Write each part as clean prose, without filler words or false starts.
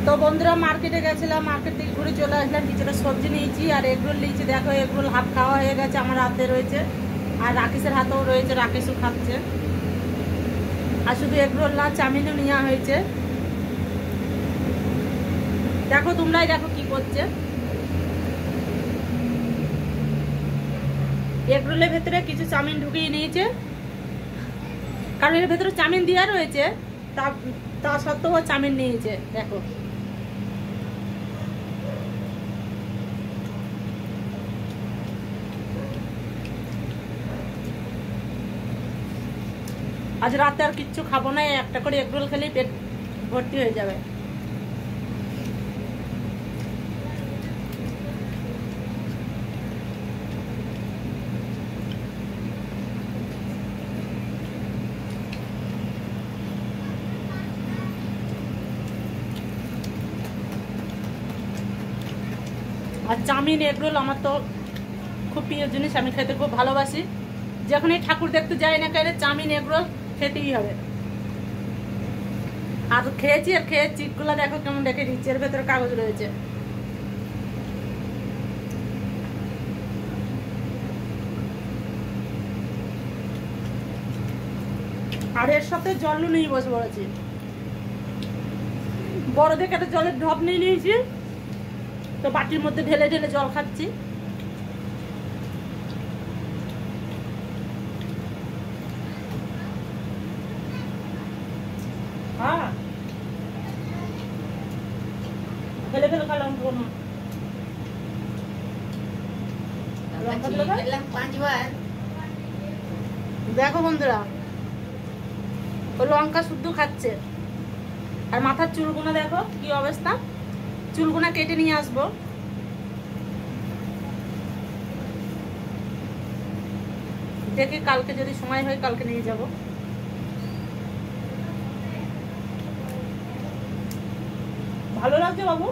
তো বন্ধুরা মার্কেটে গেছিলাম, মার্কেট থেকে ঘুরে চলে আসলাম। কিছুটা সবজি নিয়েছি আর এগরোল নিয়েছি। দেখো এগরোল হাফ খাওয়া হয়ে গেছে, আমার হাতে রয়েছে আর রাকেশের হাতেও রয়েছে, রাকেশও খাচ্ছে। আর শুধু এগরোল না, চাউমিনও নেওয়া হয়েছে। দেখো তোমরাই দেখো কি করছে। এগরোলের ভেতরে কিছু চাউমিন ঢুকিয়ে নিয়েছে, কারণ এর ভেতরে চাউমিন দেওয়া রয়েছে, তা সত্ত্বেও চাউমিন নিয়েছে। দেখো আজ রাতে আর কিচ্ছু খাবো না, একটা করে এগরোল খেলেই পেট ভর্তি হয়ে যাবে। আর চাউমিন এগরোল আমার তো খুব প্রিয় জিনিস, আমি খেতে খুব ভালোবাসি। যখন এই ঠাকুর দেখতে যাই না কেন, চাউমিন এগরোল খেতেই হবে। আর খেয়েছি আর খেয়ে চিপগুলো দেখো কেমন রেখে দিচ্ছে, এর ভেতরে কাগজ রয়েছে। আর এর সাথে জল নিয়ে বসে পড়েছি, বড় দেখে একটা জলের ঢপ নিয়ে নিয়েছি, তো বাটির মধ্যে ঢেলে ঢেলে জল খাচ্ছি। হ্যাঁ ফেলে ফেলে খেলাম কোনো দেখো বন্ধুরা, ও লঙ্কা শুদ্ধ খাচ্ছে। আর মাথার চুলগুনা দেখো কি অবস্থা, চুলগুনা কেটে নিয়ে আসবো। দেখি কালকে যদি সময় হয় কালকে নিয়ে যাব। ভালো লাগছে বাবু?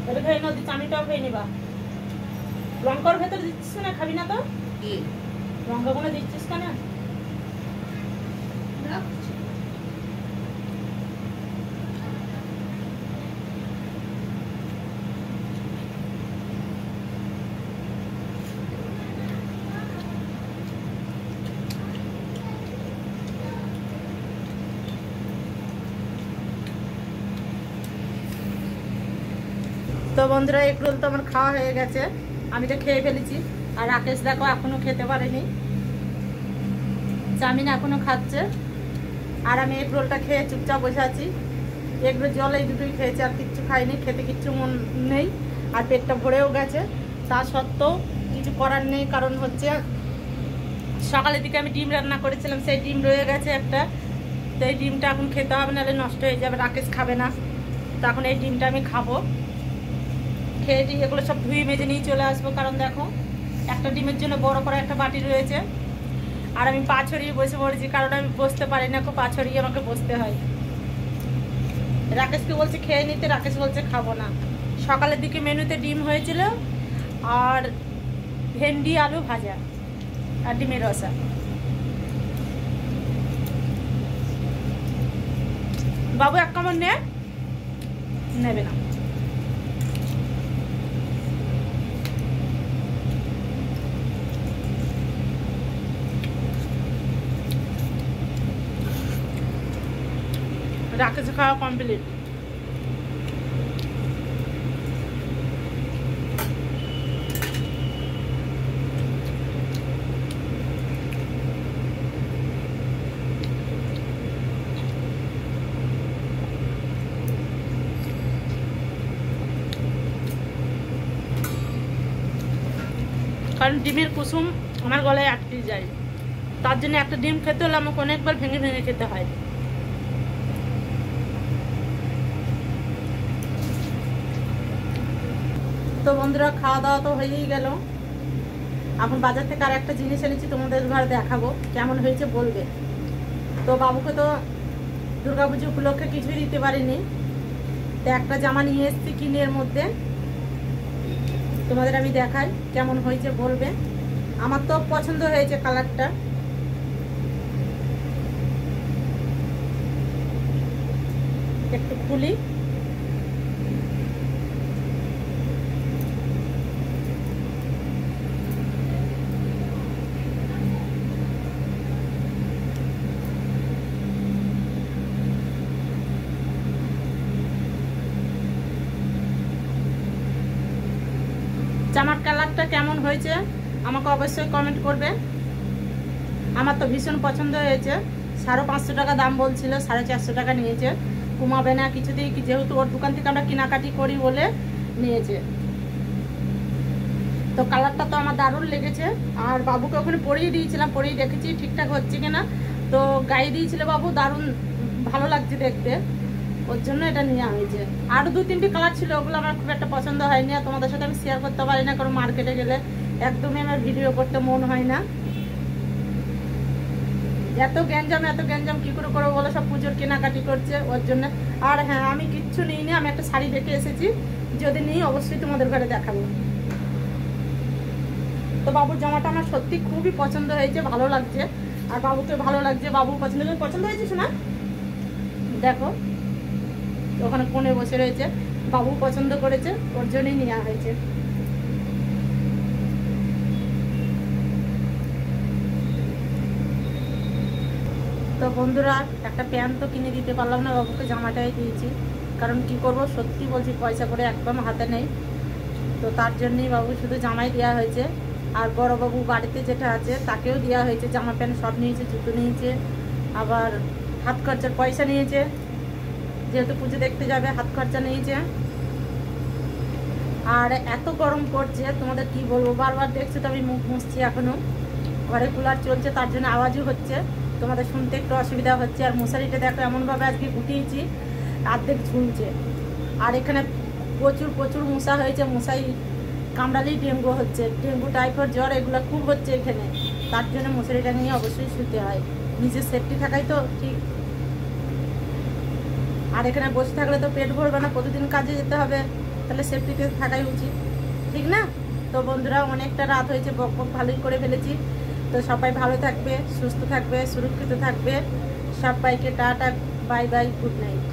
এটা খেয়ে নদী চামিটাও খেয়ে নিবা। লঙ্কার ভেতরে দিচ্ছিস না, খাবি না তো? লঙ্কা গুলো দিচ্ছিস কেন? তো বন্ধুরা এগরোল তো আমার খাওয়া হয়ে গেছে, আমি তো খেয়ে ফেলেছি। আর রাকেশ দেখো এখনো খেতে পারেনি, চাউমিন এখনো খাচ্ছে। আর আমি এগরোলটা খেয়ে চুপচাপ বসে আছি। এগরোল জল এই দুটোই খেয়েছি, আর কিচ্ছু খাইনি, খেতে কিচ্ছু মন নেই। আর পেটটা ভরেও গেছে, তা সত্ত্বেও কিছু করার নেই। কারণ হচ্ছে সকালের দিকে আমি ডিম রান্না করেছিলাম, সেই ডিম রয়ে গেছে একটা, তো এই ডিমটা এখন খেতে হবে, নাহলে নষ্ট হয়ে যাবে। রাকেশ খাবে না, তো এখন এই ডিমটা আমি খাবো। খেয়ে দিয়ে এগুলো সব ধুয়ে মেজে নিয়ে চলে আসবো। কারণ দেখো একটা ডিমের জন্য বড় করে একটা বাটি রয়েছে, আর আমি পা ছড়িয়ে বসে পড়েছি, কারণ আমি বসতে পারি না, পা ছড়িয়ে আমাকে বসতে হয়। রাকেশকে বলছে খেয়ে নিতে, রাকেশ বলছে খাবো না। সকালের দিকে মেনুতে ডিম হয়েছিল, আর ভেন্ডি আলু ভাজা, আর ডিমের রসা। বাবু এক কামড় নেবে না। রাকেশ খাওয়া কমপ্লিট। কারণ ডিমের কুসুম আমার গলায় আটকে যায়, তার জন্য একটা ডিম খেতে হলে আমাকে অনেকবার ভেঙে ভেঙে খেতে হয়। তো বন্ধুরা খাওয়া দাওয়া তো হয়েই গেল। এখন বাজার থেকে আর একটা জিনিস এনেছি, তোমাদের ঘরে দেখাবো কেমন হয়েছে বলবে। তো বাবুকে তো দুর্গাপুজো উপলক্ষে কিছুই দিতে পারিনি, তো একটা জামা নিয়ে এসেছি কিনের মধ্যে, তোমাদের আমি দেখাই কেমন হয়েছে বলবে। আমার তো পছন্দ হয়েছে কালারটা। একটু খুলি। জামার কালারটা কেমন হয়েছে আমাকে অবশ্যই কমেন্ট করবে। আমার তো ভীষণ পছন্দ হয়েছে। 550 টাকা দাম বলছিল, 450 টাকা নিয়েছে। কমাবে না কিছুতেই, যেহেতু ওর দোকান থেকে আমরা কেনাকাটি করি বলে নিয়েছে। তো কালারটা তো আমার দারুণ লেগেছে। আর বাবুকে ওখানে পরিয়ে দিয়েছিলাম, পরিয়ে দেখেছি ঠিকঠাক হচ্ছে কিনা। তো গায়ে দিয়েছিল বাবু, দারুণ ভালো লাগছে দেখতে, ওর জন্য এটা নেওয়া হয়েছে। আরও 2-3টি কালার ছিল, ওগুলো আমার খুব একটা পছন্দ হয়নি। আর তোমাদের সাথে আমি শেয়ার করতে পারি না, কারণ মার্কেটে গেলে একদমই আমার ভিডিও করতে মন হয় না। এত গ্যাঞ্জাম কি করে করবো বলো, সব পুজোর কেনাকাটি করছে ওর জন্য। আর হ্যাঁ, আমি কিচ্ছু নিইনি, আমি একটা শাড়ি দেখে এসেছি, যদি নিই অবশ্যই তোমাদের ঘরে দেখাবো। তো বাবুর জামাটা আমার সত্যি খুবই পছন্দ হয়েছে, ভালো লাগছে। আর বাবুকে ভালো লাগছে, বাবু পছন্দ হয়েছে শোনা। দেখো ওখানে কোণে বসে রয়েছে, বাবু পছন্দ করেছে, ওর জন্যই নেওয়া হয়েছে। তো বন্ধুরা, একটা প্যান্ট তো কিনে দিতে পারলাম না বাবুকে, জামাটাই দিয়েছি। কারণ কি করব, সত্যি বলছি পয়সা করে একদম হাতে নেই। তো তার জন্যই বাবু শুধু জামাই দেওয়া হয়েছে। আর বড় বাবু বাড়িতে যেটা আছে তাকেও দেওয়া হয়েছে, জামা প্যান্ট সব নিয়েছে, জুতো নিয়েছে, আবার হাত খরচার পয়সা নিয়েছে, যেহেতু পুজো দেখতে যাবে হাত খরচা নিয়েছে। আর এত গরম পড়ছে তোমাদের কি বলবো, বারবার দেখছো তো আমি মুখ মুছছি, এখনো ঘরে কুলার চলছে, তার জন্য আওয়াজও হচ্ছে, তোমাদের শুনতে একটু অসুবিধা হচ্ছে। আর মশারিটা দেখো এমনভাবে আজকে গুটিয়েছি, অর্ধেক ঝুলছে। আর এখানে প্রচুর মশা হয়েছে, মশাই কামড়ালেই ডেঙ্গু হচ্ছে, ডেঙ্গু টাইফয়েড জ্বর এগুলো খুব হচ্ছে এখানে। তার জন্য মশারিটা নিয়ে অবশ্যই শুতে হয়, নিজের সেফটি থাকাই তো ঠিক। আর এখানে বসে থাকলে তো পেট ভরবে না, প্রতিদিন কাজে যেতে হবে, তাহলে সেফটিতে থাকাই উচিত, ঠিক না? তো বন্ধুরা, অনেকটা রাত হয়েছে, বক ভালোই করে ফেলেছি। তো সবাই ভালো থাকবে, সুস্থ থাকবে, সুরক্ষিত থাকবে। সবাইকে tata, bye bye, good night.